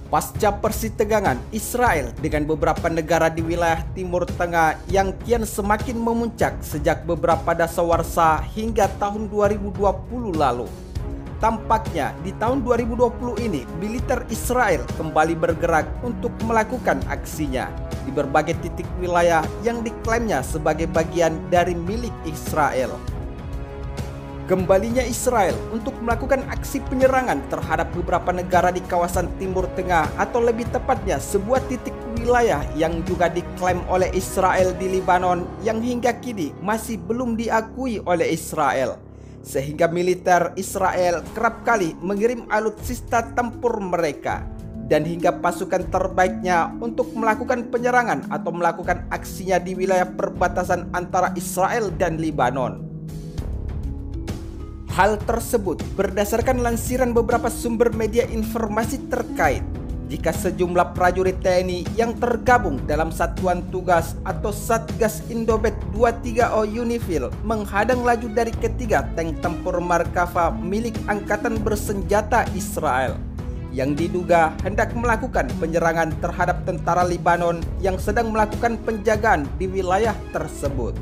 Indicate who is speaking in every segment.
Speaker 1: Pasca persitegangan Israel dengan beberapa negara di wilayah Timur Tengah yang kian semakin memuncak sejak beberapa dasawarsa hingga tahun 2020 lalu. Tampaknya di tahun 2020 ini militer Israel kembali bergerak untuk melakukan aksinya di berbagai titik wilayah yang diklaimnya sebagai bagian dari milik Israel. Kembalinya Israel untuk melakukan aksi penyerangan terhadap beberapa negara di kawasan Timur Tengah, atau lebih tepatnya sebuah titik wilayah yang juga diklaim oleh Israel di Lebanon yang hingga kini masih belum diakui oleh Israel. Sehingga militer Israel kerap kali mengirim alutsista tempur mereka dan hingga pasukan terbaiknya untuk melakukan penyerangan atau melakukan aksinya di wilayah perbatasan antara Israel dan Lebanon. Hal tersebut berdasarkan lansiran beberapa sumber media informasi terkait jika sejumlah prajurit TNI yang tergabung dalam Satuan Tugas atau Satgas Indobet 23O Unifil menghadang laju dari ketiga tank tempur Merkava milik Angkatan Bersenjata Israel yang diduga hendak melakukan penyerangan terhadap tentara Lebanon yang sedang melakukan penjagaan di wilayah tersebut.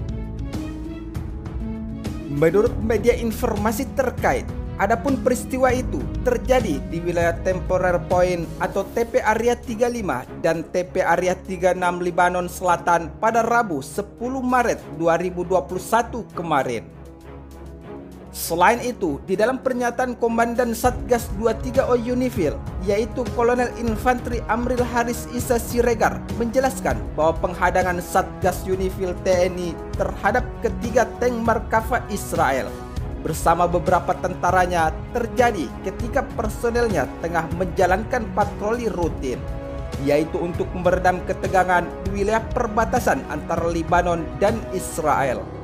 Speaker 1: Menurut media informasi terkait, adapun peristiwa itu terjadi di wilayah Temporary Point atau TP Area 35 dan TP Area 36 Lebanon Selatan pada Rabu 10 Maret 2021 kemarin. Selain itu, di dalam pernyataan Komandan Satgas 23O Unifil, yaitu Kolonel Infanteri Amril Haris Isa Siregar, menjelaskan bahwa penghadangan Satgas Unifil TNI terhadap ketiga tank Merkava Israel bersama beberapa tentaranya terjadi ketika personelnya tengah menjalankan patroli rutin, yaitu untuk meredam ketegangan di wilayah perbatasan antara Lebanon dan Israel.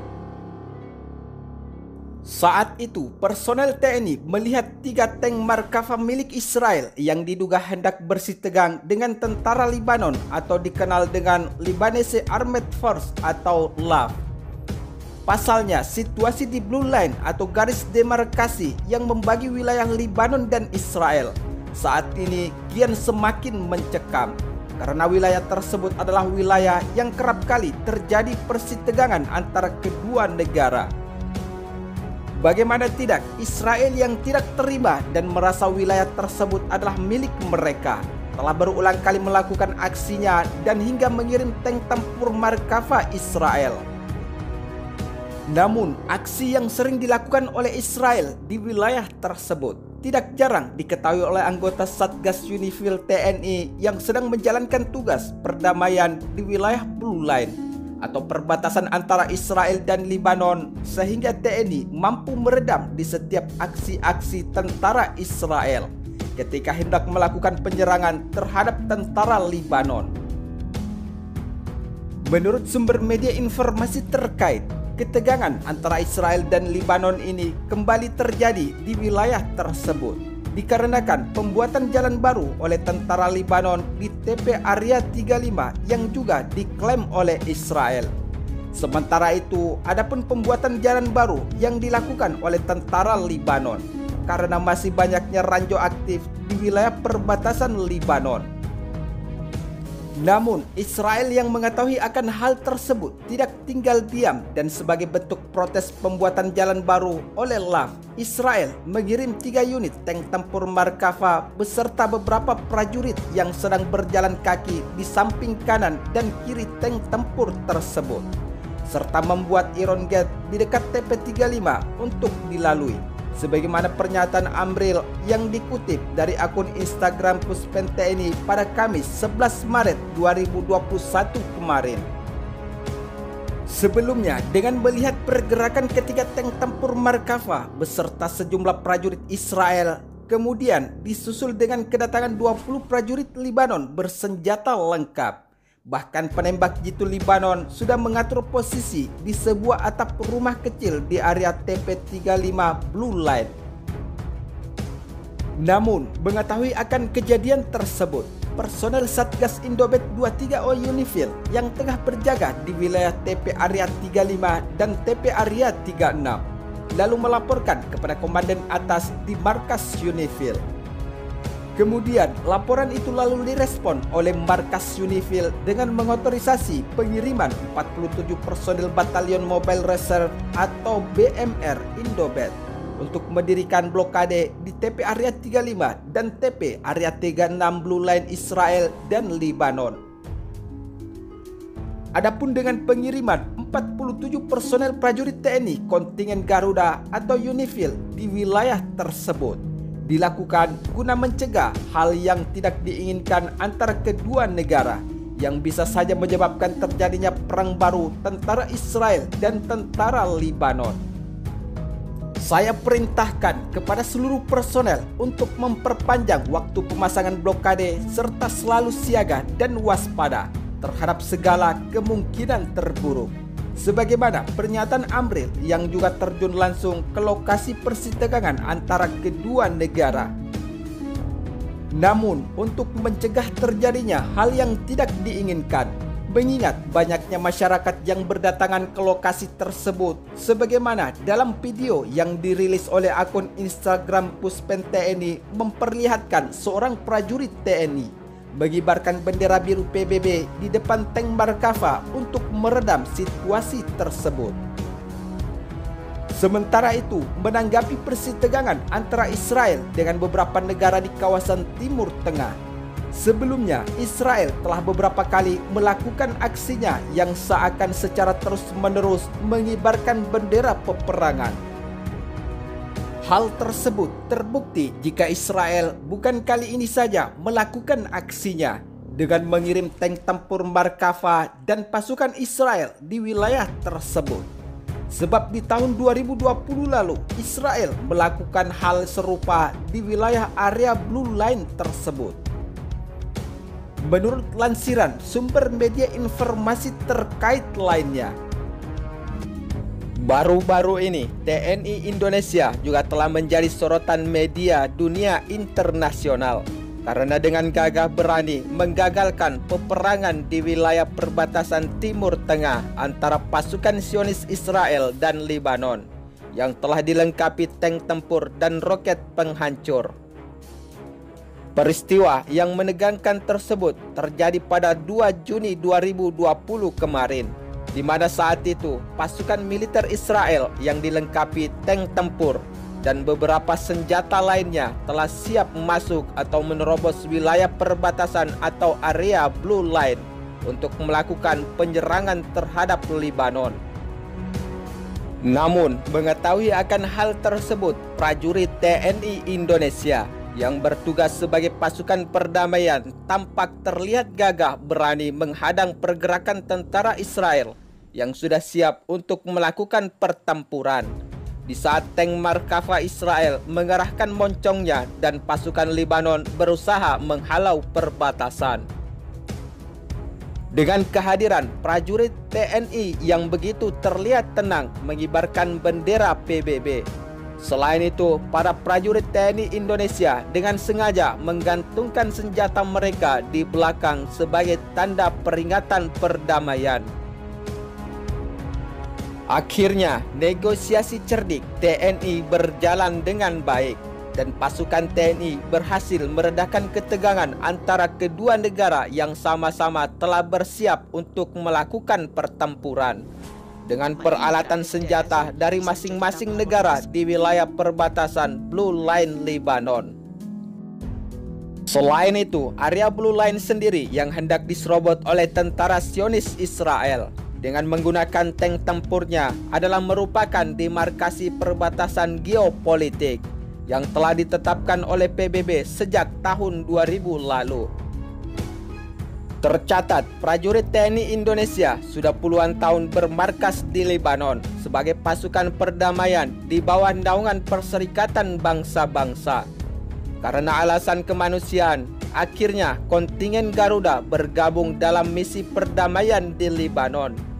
Speaker 1: Saat itu, personel TNI melihat tiga tank Merkava milik Israel yang diduga hendak bersitegang dengan tentara Lebanon atau dikenal dengan Lebanese Armed Force atau LAF. Pasalnya, situasi di Blue Line atau garis demarkasi yang membagi wilayah Lebanon dan Israel saat ini kian semakin mencekam karena wilayah tersebut adalah wilayah yang kerap kali terjadi persitegangan antara kedua negara. Bagaimana tidak, Israel yang tidak terima dan merasa wilayah tersebut adalah milik mereka telah berulang kali melakukan aksinya dan hingga mengirim tank tempur Merkava Israel. Namun, aksi yang sering dilakukan oleh Israel di wilayah tersebut tidak jarang diketahui oleh anggota Satgas Unifil TNI yang sedang menjalankan tugas perdamaian di wilayah Blue Line atau perbatasan antara Israel dan Lebanon, sehingga TNI mampu meredam di setiap aksi-aksi tentara Israel ketika hendak melakukan penyerangan terhadap tentara Lebanon. Menurut sumber media informasi terkait, ketegangan antara Israel dan Lebanon ini kembali terjadi di wilayah tersebut dikarenakan pembuatan jalan baru oleh tentara Lebanon di TP Area 35 yang juga diklaim oleh Israel. Sementara itu, adapun pembuatan jalan baru yang dilakukan oleh tentara Lebanon karena masih banyaknya ranjau aktif di wilayah perbatasan Lebanon. Namun, Israel yang mengetahui akan hal tersebut tidak tinggal diam dan sebagai bentuk protes pembuatan jalan baru oleh LAF, Israel mengirim 3 unit tank tempur Merkava beserta beberapa prajurit yang sedang berjalan kaki di samping kanan dan kiri tank tempur tersebut, serta membuat iron gate di dekat TP35 untuk dilalui. Sebagaimana pernyataan Amril yang dikutip dari akun Instagram Puspen TNI pada Kamis 11 Maret 2021 kemarin. Sebelumnya, dengan melihat pergerakan ketiga tank tempur Merkava beserta sejumlah prajurit Israel, kemudian disusul dengan kedatangan 20 prajurit Lebanon bersenjata lengkap. Bahkan penembak jitu Lebanon sudah mengatur posisi di sebuah atap rumah kecil di area TP35 Blue Line. Namun, mengetahui akan kejadian tersebut, personel Satgas Indobet 23O Unifil yang tengah berjaga di wilayah TP Area 35 dan TP Area 36 lalu melaporkan kepada komandan atas di markas Unifil. Kemudian, laporan itu lalu direspon oleh markas UNIFIL dengan mengotorisasi pengiriman 47 personil Batalion Mobile Reserve atau BMR Indobet untuk mendirikan blokade di TP Area 35 dan TP Area 36 Blue Line Israel dan Lebanon. Adapun dengan pengiriman 47 personel prajurit TNI kontingen Garuda atau UNIFIL di wilayah tersebut dilakukan guna mencegah hal yang tidak diinginkan antara kedua negara yang bisa saja menyebabkan terjadinya perang baru tentara Israel dan tentara Lebanon. Saya perintahkan kepada seluruh personel untuk memperpanjang waktu pemasangan blokade serta selalu siaga dan waspada terhadap segala kemungkinan terburuk. Sebagaimana pernyataan Amril yang juga terjun langsung ke lokasi persitegangan antara kedua negara. Namun, untuk mencegah terjadinya hal yang tidak diinginkan, mengingat banyaknya masyarakat yang berdatangan ke lokasi tersebut, sebagaimana dalam video yang dirilis oleh akun Instagram Puspen TNI memperlihatkan seorang prajurit TNI mengibarkan bendera biru PBB di depan tank Markava untuk meredam situasi tersebut. Sementara itu, menanggapi persitegangan antara Israel dengan beberapa negara di kawasan Timur Tengah, sebelumnya Israel telah beberapa kali melakukan aksinya yang seakan secara terus-menerus mengibarkan bendera peperangan. Hal tersebut terbukti jika Israel bukan kali ini saja melakukan aksinya dengan mengirim tank tempur Markava dan pasukan Israel di wilayah tersebut. Sebab di tahun 2020 lalu Israel melakukan hal serupa di wilayah area Blue Line tersebut. Menurut lansiran sumber media informasi terkait lainnya, baru-baru ini, TNI Indonesia juga telah menjadi sorotan media dunia internasional karena dengan gagah berani menggagalkan peperangan di wilayah perbatasan Timur Tengah antara pasukan Zionis Israel dan Lebanon yang telah dilengkapi tank tempur dan roket penghancur. Peristiwa yang menegangkan tersebut terjadi pada 2 Juni 2020 kemarin, di mana saat itu pasukan militer Israel yang dilengkapi tank tempur dan beberapa senjata lainnya telah siap masuk atau menerobos wilayah perbatasan atau area Blue Line untuk melakukan penyerangan terhadap Lebanon. Namun, mengetahui akan hal tersebut, prajurit TNI Indonesia yang bertugas sebagai pasukan perdamaian tampak terlihat gagah berani menghadang pergerakan tentara Israel yang sudah siap untuk melakukan pertempuran. Di saat tank Markava Israel mengerahkan moncongnya dan pasukan Lebanon berusaha menghalau perbatasan. Dengan kehadiran prajurit TNI yang begitu terlihat tenang mengibarkan bendera PBB. Selain itu, para prajurit TNI Indonesia dengan sengaja menggantungkan senjata mereka di belakang sebagai tanda peringatan perdamaian. Akhirnya, negosiasi cerdik TNI berjalan dengan baik dan pasukan TNI berhasil meredakan ketegangan antara kedua negara yang sama-sama telah bersiap untuk melakukan pertempuran dengan peralatan senjata dari masing-masing negara di wilayah perbatasan Blue Line Lebanon. Selain itu, area Blue Line sendiri yang hendak diserobot oleh tentara Zionis Israel dengan menggunakan tank tempurnya adalah merupakan demarkasi perbatasan geopolitik yang telah ditetapkan oleh PBB sejak tahun 2000 lalu. Tercatat, prajurit TNI Indonesia sudah puluhan tahun bermarkas di Lebanon sebagai pasukan perdamaian di bawah naungan Perserikatan Bangsa-Bangsa. Karena alasan kemanusiaan, akhirnya kontingen Garuda bergabung dalam misi perdamaian di Lebanon.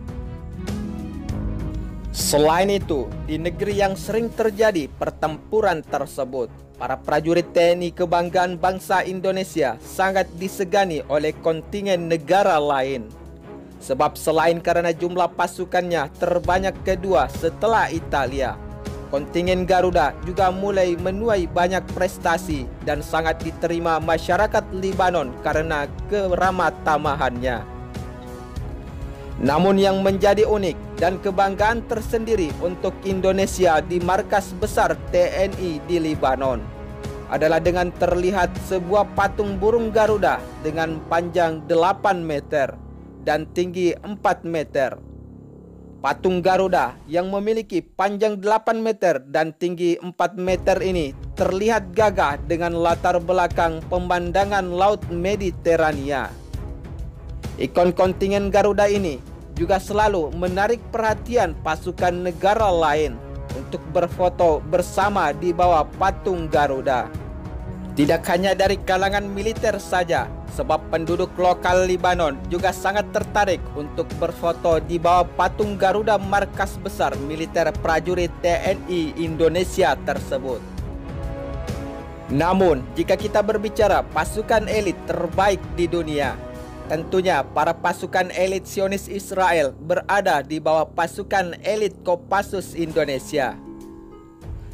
Speaker 1: Selain itu, di negeri yang sering terjadi pertempuran tersebut, para prajurit TNI kebanggaan bangsa Indonesia sangat disegani oleh kontingen negara lain. Sebab selain karena jumlah pasukannya terbanyak kedua setelah Italia, kontingen Garuda juga mulai menuai banyak prestasi dan sangat diterima masyarakat Lebanon karena keramatamahannya. Namun yang menjadi unik dan kebanggaan tersendiri untuk Indonesia di markas besar TNI di Lebanon adalah dengan terlihat sebuah patung burung Garuda dengan panjang 8 meter dan tinggi 4 meter. Patung Garuda yang memiliki panjang 8 meter dan tinggi 4 meter ini terlihat gagah dengan latar belakang pemandangan Laut Mediterania. Ikon kontingen Garuda ini juga selalu menarik perhatian pasukan negara lain untuk berfoto bersama di bawah patung Garuda. Tidak hanya dari kalangan militer saja, sebab penduduk lokal Lebanon juga sangat tertarik untuk berfoto di bawah patung Garuda markas besar militer prajurit TNI Indonesia tersebut. Namun, jika kita berbicara pasukan elit terbaik di dunia, tentunya para pasukan elit Zionis Israel berada di bawah pasukan elit Kopassus Indonesia.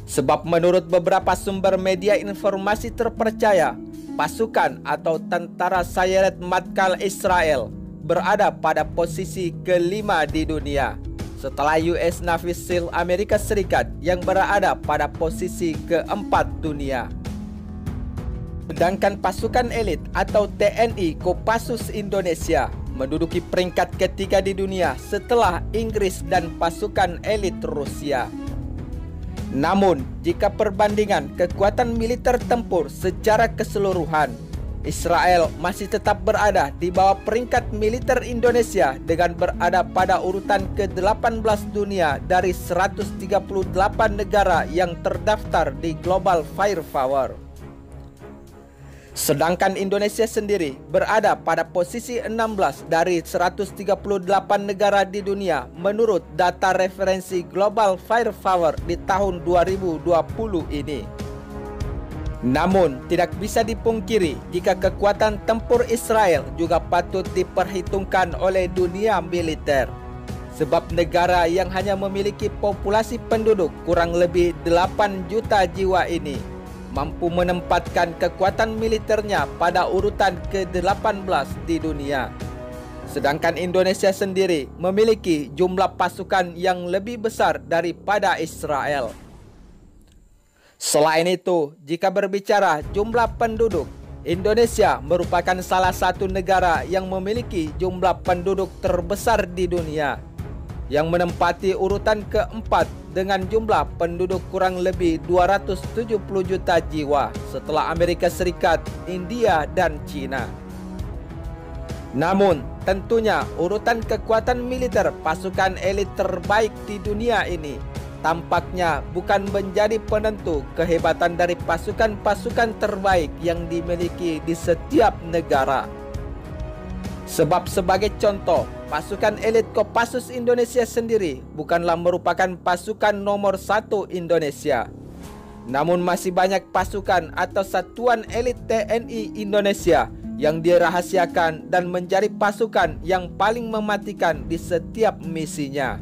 Speaker 1: Sebab menurut beberapa sumber media informasi terpercaya, pasukan atau tentara Sayeret Matkal Israel berada pada posisi kelima di dunia, setelah US Navy SEAL Amerika Serikat yang berada pada posisi keempat dunia. Sedangkan pasukan elit atau TNI Kopassus Indonesia menduduki peringkat ketiga di dunia setelah Inggris dan pasukan elit Rusia. Namun, jika perbandingan kekuatan militer tempur secara keseluruhan, Israel masih tetap berada di bawah peringkat militer Indonesia dengan berada pada urutan ke-18 dunia dari 138 negara yang terdaftar di Global Firepower. Sedangkan Indonesia sendiri berada pada posisi 16 dari 138 negara di dunia menurut data referensi Global Firepower di tahun 2020 ini. Namun, tidak bisa dipungkiri jika kekuatan tempur Israel juga patut diperhitungkan oleh dunia militer. Sebab negara yang hanya memiliki populasi penduduk kurang lebih 8 juta jiwa ini mampu menempatkan kekuatan militernya pada urutan ke-18 di dunia. Sedangkan Indonesia sendiri memiliki jumlah pasukan yang lebih besar daripada Israel. Selain itu, jika berbicara jumlah penduduk, Indonesia merupakan salah satu negara yang memiliki jumlah penduduk terbesar di dunia, yang menempati urutan keempat dengan jumlah penduduk kurang lebih 270 juta jiwa setelah Amerika Serikat, India, dan China. Namun, tentunya urutan kekuatan militer pasukan elit terbaik di dunia ini tampaknya bukan menjadi penentu kehebatan dari pasukan-pasukan terbaik yang dimiliki di setiap negara. Sebab sebagai contoh, pasukan elit Kopassus Indonesia sendiri bukanlah merupakan pasukan nomor 1 Indonesia. Namun masih banyak pasukan atau satuan elit TNI Indonesia yang dirahasiakan dan menjadi pasukan yang paling mematikan di setiap misinya.